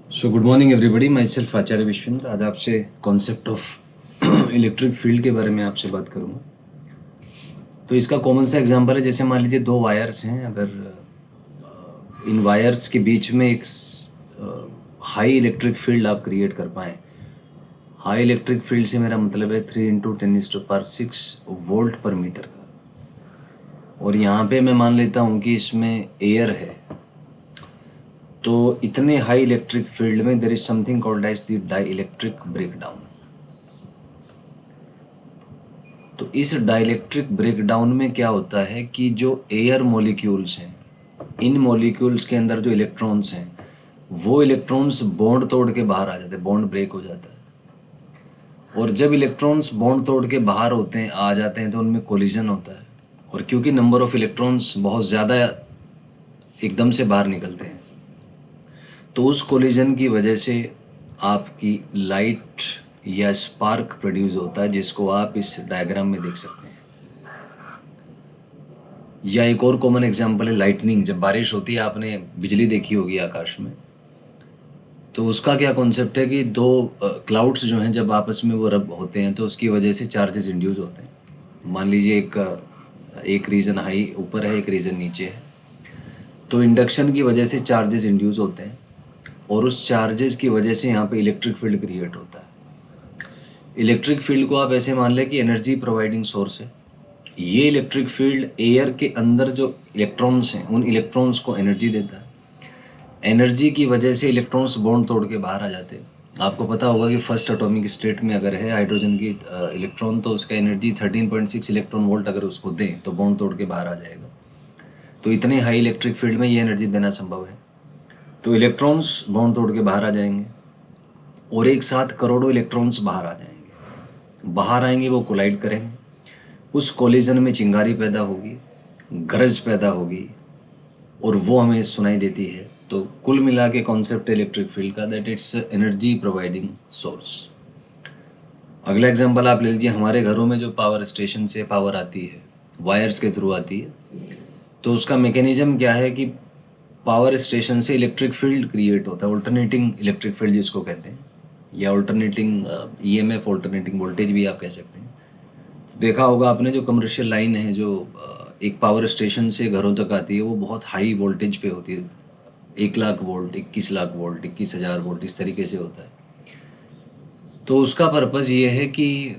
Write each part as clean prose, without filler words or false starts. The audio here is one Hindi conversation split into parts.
सो good morning everybody, myself Acharya Vishvendra. आज आपसे कॉन्सेप्ट ऑफ इलेक्ट्रिक फील्ड के बारे में आपसे बात करूँगा। तो इसका कॉमन सा एग्जांपल है, जैसे मान लीजिए दो वायर्स हैं। अगर इन वायर्स के बीच में एक हाई इलेक्ट्रिक फील्ड आप क्रिएट कर पाएँ। हाई इलेक्ट्रिक फील्ड से मेरा मतलब है 3 × 10⁻⁶ वोल्ट पर मीटर का। और यहाँ पे मैं मान लेता हूँ कि इसमें एयर है, तो इतने हाई इलेक्ट्रिक फील्ड में there is something called as the dielectric breakdown. तो इस डाइलेक्ट्रिक ब्रेकडाउन में क्या होता है कि जो एयर मॉलिक्यूल्स हैं, इन मॉलिक्यूल्स के अंदर जो इलेक्ट्रॉन्स हैं, वो इलेक्ट्रॉन्स बॉन्ड तोड़ के बाहर आ जाते हैं, बॉन्ड ब्रेक हो जाता है। और जब इलेक्ट्रॉन्स बॉन्ड तोड़ के बाहर होते हैं, आ जाते हैं, तो उनमें कोलिजन होता है। और क्योंकि नंबर ऑफ इलेक्ट्रॉन्स बहुत ज़्यादा एकदम से बाहर निकलते हैं, तो उस कोलिजन की वजह से आपकी लाइट या स्पार्क प्रोड्यूस होता है, जिसको आप इस डायग्राम में देख सकते हैं। या एक और कॉमन एग्जांपल है लाइटनिंग। जब बारिश होती है, आपने बिजली देखी होगी आकाश में, तो उसका क्या कॉन्सेप्ट है कि दो क्लाउड्स जो हैं, जब आपस में वो रब होते हैं, तो उसकी वजह से चार्जेस इंड्यूस होते हैं। मान लीजिए एक रीजन हाई ऊपर है, एक रीजन नीचे है, तो इंडक्शन की वजह से चार्जेस इंड्यूस होते हैं, और उस चार्जेस की वजह से यहाँ पे इलेक्ट्रिक फील्ड क्रिएट होता है। इलेक्ट्रिक फील्ड को आप ऐसे मान लें कि एनर्जी प्रोवाइडिंग सोर्स है। ये इलेक्ट्रिक फील्ड एयर के अंदर जो इलेक्ट्रॉन्स हैं, उन इलेक्ट्रॉन्स को एनर्जी देता है। एनर्जी की वजह से इलेक्ट्रॉन्स बॉन्ड तोड़ के बाहर आ जाते हैं। आपको पता होगा कि फर्स्ट एटॉमिक स्टेट में अगर है हाइड्रोजन की इलेक्ट्रॉन, तो उसका एनर्जी 13.6 इलेक्ट्रॉन वोल्ट अगर उसको दें, तो बॉन्ड तोड़ के बाहर आ जाएगा। तो इतने हाई इलेक्ट्रिक फील्ड में ये एनर्जी देना संभव है। तो इलेक्ट्रॉन्स बॉन्ड तोड़ के बाहर आ जाएंगे, और एक साथ करोड़ों इलेक्ट्रॉन्स बाहर आ जाएंगे। बाहर आएंगे, वो कोलाइड करेंगे, उस कोलिजन में चिंगारी पैदा होगी, गरज पैदा होगी, और वो हमें सुनाई देती है। तो कुल मिला के कॉन्सेप्ट इलेक्ट्रिक फील्ड का, that it's energy providing source. अगला एग्जांपल आप ले लीजिए, हमारे घरों में जो पावर स्टेशन से पावर आती है, वायर्स के थ्रू आती है, तो उसका मैकेनिज्म क्या है कि पावर स्टेशन से इलेक्ट्रिक फील्ड क्रिएट होता है, ऑल्टरनेटिंग इलेक्ट्रिक फील्ड जिसको कहते हैं, या ऑल्टरनेटिंग ईएमएफ, ऑल्टरनेटिंग वोल्टेज भी आप कह सकते हैं। तो देखा होगा आपने, जो कमर्शियल लाइन है जो एक पावर स्टेशन से घरों तक आती है, वो बहुत हाई वोल्टेज पे होती है। 1 lakh volt, 21 lakh volt, 21,000 volt, इस तरीके से होता है। तो उसका पर्पज़ ये है कि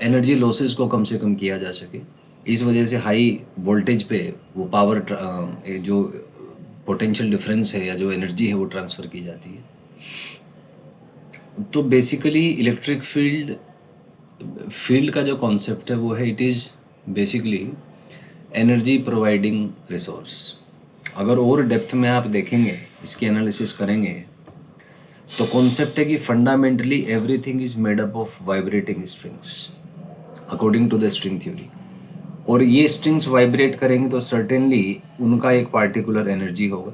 एनर्जी लॉसेस को कम से कम किया जा सके। इस वजह से हाई वोल्टेज पे वो पावर जो पोटेंशियल डिफरेंस है या जो एनर्जी है, वो ट्रांसफ़र की जाती है। तो बेसिकली इलेक्ट्रिक फील्ड का जो कॉन्सेप्ट है वो है, it is basically energy providing resource. अगर और डेप्थ में आप देखेंगे, इसकी एनालिसिस करेंगे, तो कॉन्सेप्ट है कि fundamentally everything is made up of vibrating strings according to the string theory. और ये स्ट्रिंग्स वाइब्रेट करेंगे तो सर्टेनली उनका एक पार्टिकुलर एनर्जी होगा,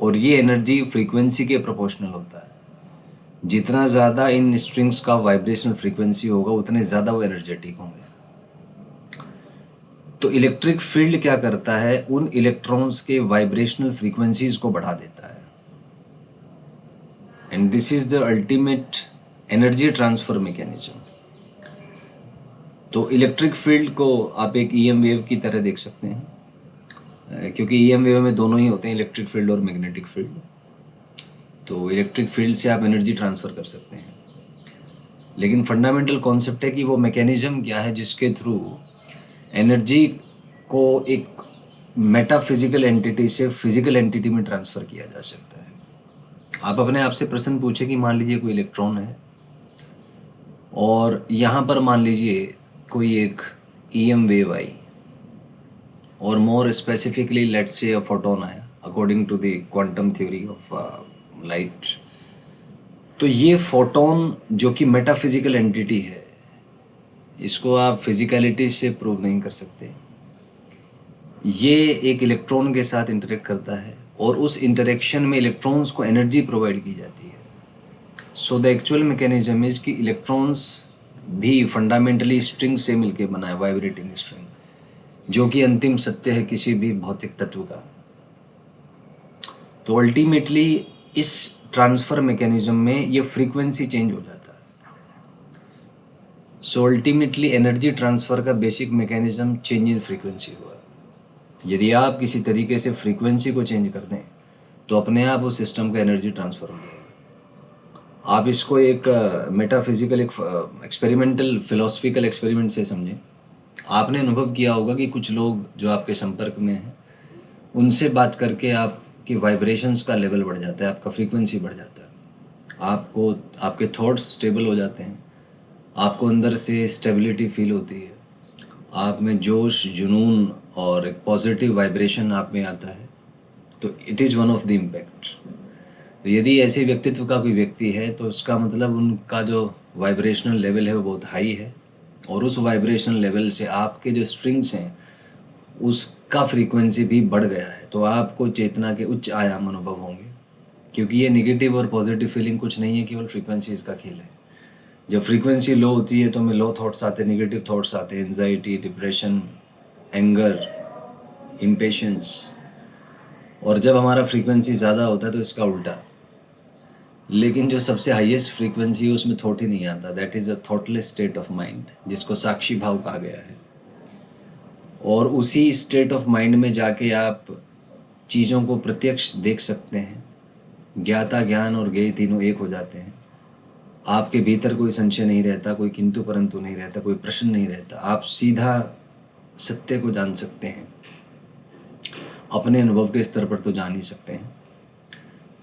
और ये एनर्जी फ्रीक्वेंसी के प्रोपोर्शनल होता है। जितना ज़्यादा इन स्ट्रिंग्स का वाइब्रेशनल फ्रीक्वेंसी होगा, उतने ज़्यादा वो एनर्जेटिक होंगे। तो इलेक्ट्रिक फील्ड क्या करता है, उन इलेक्ट्रॉन्स के वाइब्रेशनल फ्रीक्वेंसीज को बढ़ा देता है, and this is the ultimate energy transfer mechanism. तो इलेक्ट्रिक फील्ड को आप एक ईएम वेव की तरह देख सकते हैं, क्योंकि ईएम वेव में दोनों ही होते हैं, इलेक्ट्रिक फील्ड और मैग्नेटिक फील्ड। तो इलेक्ट्रिक फील्ड से आप एनर्जी ट्रांसफ़र कर सकते हैं, लेकिन फंडामेंटल कॉन्सेप्ट है कि वो मैकेनिज्म क्या है जिसके थ्रू एनर्जी को एक मेटाफिजिकल एंटिटी से फिजिकल एंटिटी में ट्रांसफ़र किया जा सकता है। आप अपने आप से प्रश्न पूछे कि मान लीजिए कोई इलेक्ट्रॉन है, और यहाँ पर मान लीजिए कोई एक ईएम वेव आई, और मोर specifically let's say a photon आया according to the quantum theory of light. तो ये फोटोन जो कि मेटाफिजिकल एंटिटी है, इसको आप फिजिकलिटी से प्रूव नहीं कर सकते। ये एक इलेक्ट्रॉन के साथ इंटरेक्ट करता है, और उस इंटरेक्शन में इलेक्ट्रॉन्स को एनर्जी प्रोवाइड की जाती है। So the actual mechanism is कि इलेक्ट्रॉन्स भी फंडामेंटली स्ट्रिंग से मिलकर बना है, वाइब्रेटिंग स्ट्रिंग, जो कि अंतिम सत्य है किसी भी भौतिक तत्व का। तो अल्टीमेटली इस ट्रांसफ़र मैकेनिज़्म में ये फ्रीक्वेंसी चेंज हो जाता है। सो अल्टीमेटली एनर्जी ट्रांसफ़र का basic mechanism change in frequency हुआ। यदि आप किसी तरीके से फ्रीक्वेंसी को चेंज कर दें तो अपने आप उस सिस्टम का एनर्जी ट्रांसफ़र हो जाएगा। आप इसको एक मेटाफिज़िकल एक एक्सपेरिमेंटल फ़िलॉसफिकल एक्सपेरिमेंट से समझें। आपने अनुभव किया होगा कि कुछ लोग जो आपके संपर्क में हैं, उनसे बात करके आपकी वाइब्रेशंस का लेवल बढ़ जाता है, आपका फ्रीक्वेंसी बढ़ जाता है। आपको आपके थॉट्स स्टेबल हो जाते हैं, आपको अंदर से स्टेबिलिटी फ़ील होती है, आप में जोश, जुनून और एक पॉजिटिव वाइब्रेशन आप में आता है। तो it is one of the impact. तो यदि ऐसे व्यक्तित्व का कोई व्यक्ति है तो उसका मतलब उनका जो वाइब्रेशनल लेवल है वो बहुत हाई है, और उस वाइब्रेशनल लेवल से आपके जो स्ट्रिंग्स हैं उसका फ्रीक्वेंसी भी बढ़ गया है, तो आपको चेतना के उच्च आयाम अनुभव होंगे। क्योंकि ये नेगेटिव और पॉजिटिव फीलिंग कुछ नहीं है, केवल फ्रीक्वेंसीज़ का खेल है। जब फ्रीक्वेंसी लो होती है तो हमें लो थॉट्स आते हैं, नेगेटिव थॉट्स आते हैं, एंजाइटी, डिप्रेशन, एंगर, इम्पेशंस। और जब हमारा फ्रीक्वेंसी ज़्यादा होता है तो इसका उल्टा। लेकिन जो सबसे हाईएस्ट फ्रीक्वेंसी है उसमें थॉट ही नहीं आता, that is a thoughtless state of mind, जिसको साक्षी भाव कहा गया है। और उसी स्टेट ऑफ माइंड में जाके आप चीज़ों को प्रत्यक्ष देख सकते हैं। ज्ञाता, ज्ञान और ज्ञेय तीनों एक हो जाते हैं। आपके भीतर कोई संशय नहीं रहता, कोई किंतु परंतु नहीं रहता, कोई प्रश्न नहीं रहता। आप सीधा सत्य को जान सकते हैं। अपने अनुभव के स्तर पर तो जान ही सकते हैं।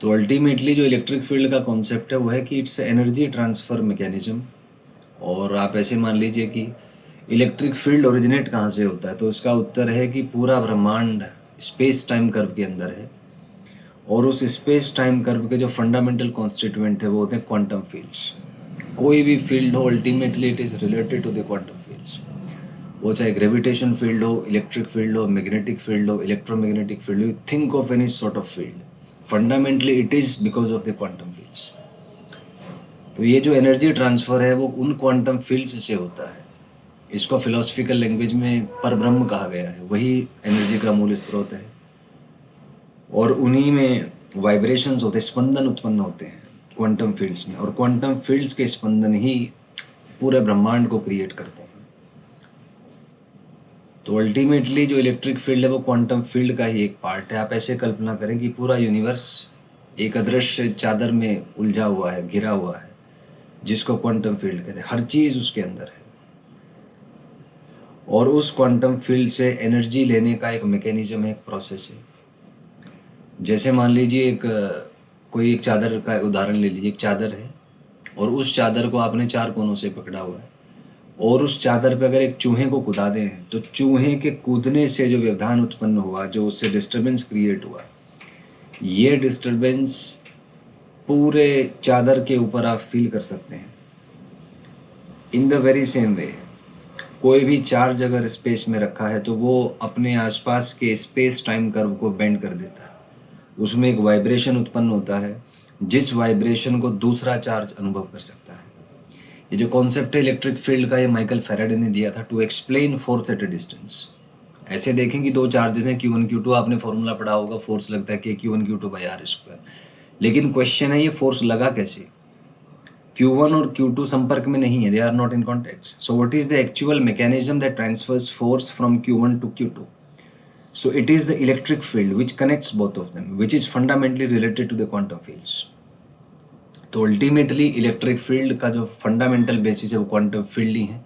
तो अल्टीमेटली जो इलेक्ट्रिक फील्ड का कॉन्सेप्ट है वो है कि इट्स एनर्जी ट्रांसफ़र मैकेनिज़्म। और आप ऐसे मान लीजिए कि इलेक्ट्रिक फील्ड ओरिजिनेट कहाँ से होता है, तो इसका उत्तर है कि पूरा ब्रह्मांड स्पेस टाइम कर्व के अंदर है, और उस स्पेस टाइम कर्व के जो फंडामेंटल कॉन्स्टिट्यूएंट है वो होते हैं क्वांटम फील्ड्स। कोई भी फील्ड हो, ultimately it is related to the quantum fields. वो चाहे ग्रेविटेशन फील्ड हो, इलेक्ट्रिक फील्ड हो, मैग्नेटिक फील्ड हो, इलेक्ट्रोमैग्नेटिक फील्ड हो, think of any sort of field, fundamentally it is because of the quantum fields. तो ये जो एनर्जी ट्रांसफ़र है वो उन क्वांटम फील्ड्स से होता है। इसको फिलोसफिकल लैंग्वेज में परब्रह्म कहा गया है, वही एनर्जी का मूल स्रोत है। और उन्हीं में वाइब्रेशंस होते हैं, स्पंदन उत्पन्न होते हैं क्वांटम फील्ड्स में, और क्वांटम फील्ड्स के स्पंदन ही पूरे ब्रह्मांड को क्रिएट करते हैं। तो अल्टीमेटली जो इलेक्ट्रिक फील्ड है वो क्वांटम फील्ड का ही एक पार्ट है। आप ऐसे कल्पना करें कि पूरा यूनिवर्स एक अदृश्य चादर में उलझा हुआ है, घिरा हुआ है, जिसको क्वांटम फील्ड कहते हैं। हर चीज़ उसके अंदर है, और उस क्वांटम फील्ड से एनर्जी लेने का एक मैकेनिज्म है, एक प्रोसेस है। जैसे मान लीजिए कोई एक चादर का उदाहरण ले लीजिए। एक चादर है और उस चादर को आपने चार कोनों से पकड़ा हुआ है, और उस चादर पे अगर एक चूहे को कूदा दें तो चूहे के कूदने से जो व्यवधान उत्पन्न हुआ, जो उससे डिस्टर्बेंस क्रिएट हुआ, ये डिस्टर्बेंस पूरे चादर के ऊपर आप फील कर सकते हैं। In the very same way कोई भी चार्ज अगर स्पेस में रखा है तो वो अपने आसपास के स्पेस टाइम कर्व को बेंड कर देता है। उसमें एक वाइब्रेशन उत्पन्न होता है, जिस वाइब्रेशन को दूसरा चार्ज अनुभव कर सकता है। ये जो कॉन्सेप्ट है इलेक्ट्रिक फील्ड का, ये माइकल फैराडे ने दिया था to explain force at a distance. ऐसे देखें कि दो चार्जेस हैं Q1 Q2, आपने फॉर्मूला पढ़ा होगा, फोर्स लगता है Q1 Q2/r²। लेकिन क्वेश्चन है ये फोर्स लगा कैसे? Q1 और Q2 संपर्क में नहीं है, they are not in contact. So what is the actual mechanism that transfers force from Q1 to Q2? So it is the electric field which connects both of them, which is fundamentally related to the quantum fields. तो अल्टीमेटली इलेक्ट्रिक फील्ड का जो फंडामेंटल बेसिस है वो क्वांटम फील्ड ही है।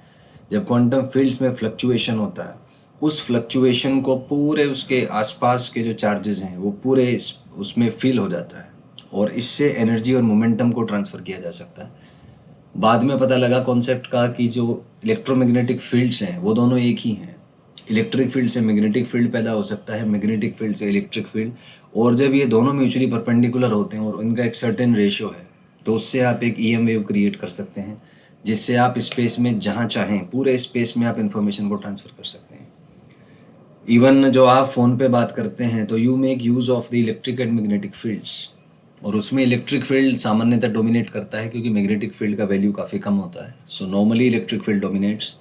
जब क्वांटम फील्ड्स में फ्लक्चुएशन होता है, उस फ्लक्चुएशन को पूरे उसके आसपास के जो चार्जेस हैं वो पूरे उसमें फील हो जाता है, और इससे एनर्जी और मोमेंटम को ट्रांसफ़र किया जा सकता है। बाद में पता लगा कॉन्सेप्ट का कि जो इलेक्ट्रोमैग्नेटिक फील्ड्स हैं वो दोनों एक ही हैं। इलेक्ट्रिक फील्ड से मैग्नेटिक फील्ड पैदा हो सकता है, मैग्नेटिक फील्ड से इलेक्ट्रिक फील्ड, और जब ये दोनों म्यूचुअली परपेंडिकुलर होते हैं और इनका एक सर्टेन रेशियो है, तो उससे आप एक EM वेव क्रिएट कर सकते हैं, जिससे आप स्पेस में जहाँ चाहें पूरे स्पेस में आप इन्फॉर्मेशन को ट्रांसफ़र कर सकते हैं। इवन जो आप फ़ोन पे बात करते हैं तो you make use of the electric and magnetic fields, और उसमें इलेक्ट्रिक फील्ड सामान्यतः डोमिनेट करता है क्योंकि मैग्नेटिक फील्ड का वैल्यू काफ़ी कम होता है। So normally electric field dominates,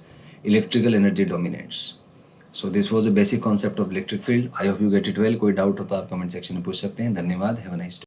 electrical energy dominates. So this was the basic concept of electric field. I hope you get it well. कोई डाउट हो तो आप कमेंट सेक्शन में पूछ सकते हैं। धन्यवाद। Have a nice day.